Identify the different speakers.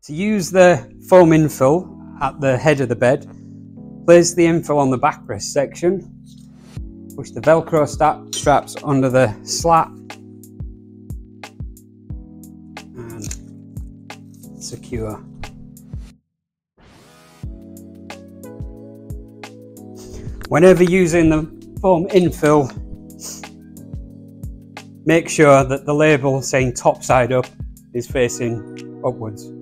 Speaker 1: To use the foam infill at the head of the bed, place the infill on the backrest section, push the Velcro straps under the slat and secure. Whenever using the foam infill, make sure that the label saying top side up is facing upwards.